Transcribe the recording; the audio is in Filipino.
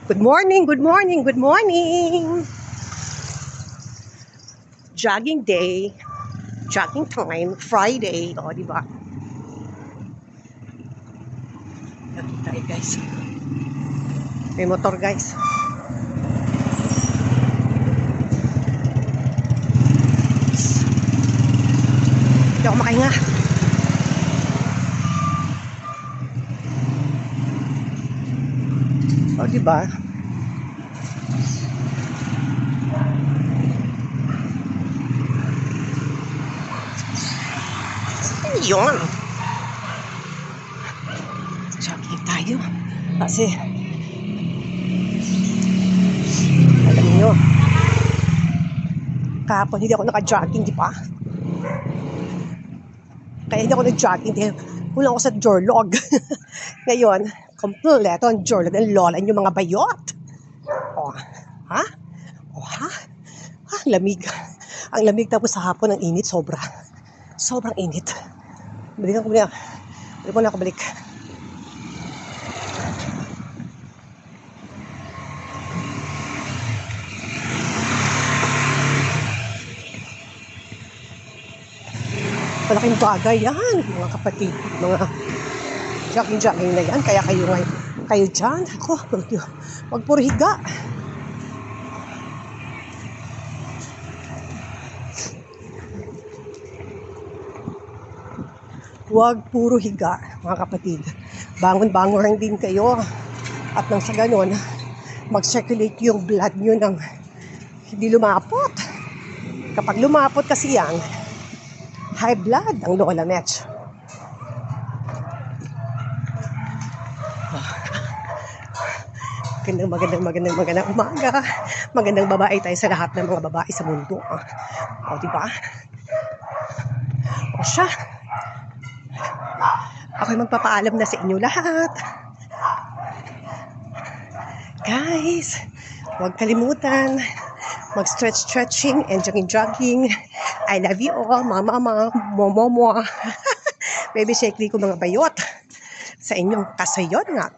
Good morning, good morning, good morning. Jogging day, jogging time, Friday. O, di ba? Ito tayo, guys. May motor, guys. Hindi ako makahinga. O, di ba? Yun. Jogging tayo. Kasi, alam niyo, kahapon hindi ako naka-jogging, di ba? Kaya hindi ako nag-jogging dahil kulang ako sa jorlog. Ngayon, kompleto ang jorlog ng lola niyo mga bayot. O, ha? O, ha? Ha, lamig. Ang lamig tapos sa hapon ang init, sobra. Sobrang init. Balik ko na ako balik. Malaking bagay yan, mga kapatid. Mga jogging na yan. Kaya kayo dyan. Ako, wag puro higa. Huwag puro higa, mga kapatid. Bangon-bangon din kayo. At nang sa ganon, mag-circulate yung blood nyo ng hindi lumapot. Kapag lumapot kasi yan, high blood ang lola Mech. Magandang umaga. Magandang babae tayo sa lahat ng mga babae sa mundo. O, diba? O siya. Ako'y magpapaalam na sa inyo lahat. Guys, huwag kalimutan mag-stretching and jogging. I love you all, mama, momo. Baby shake ko mga bayot sa inyong kasayon nga.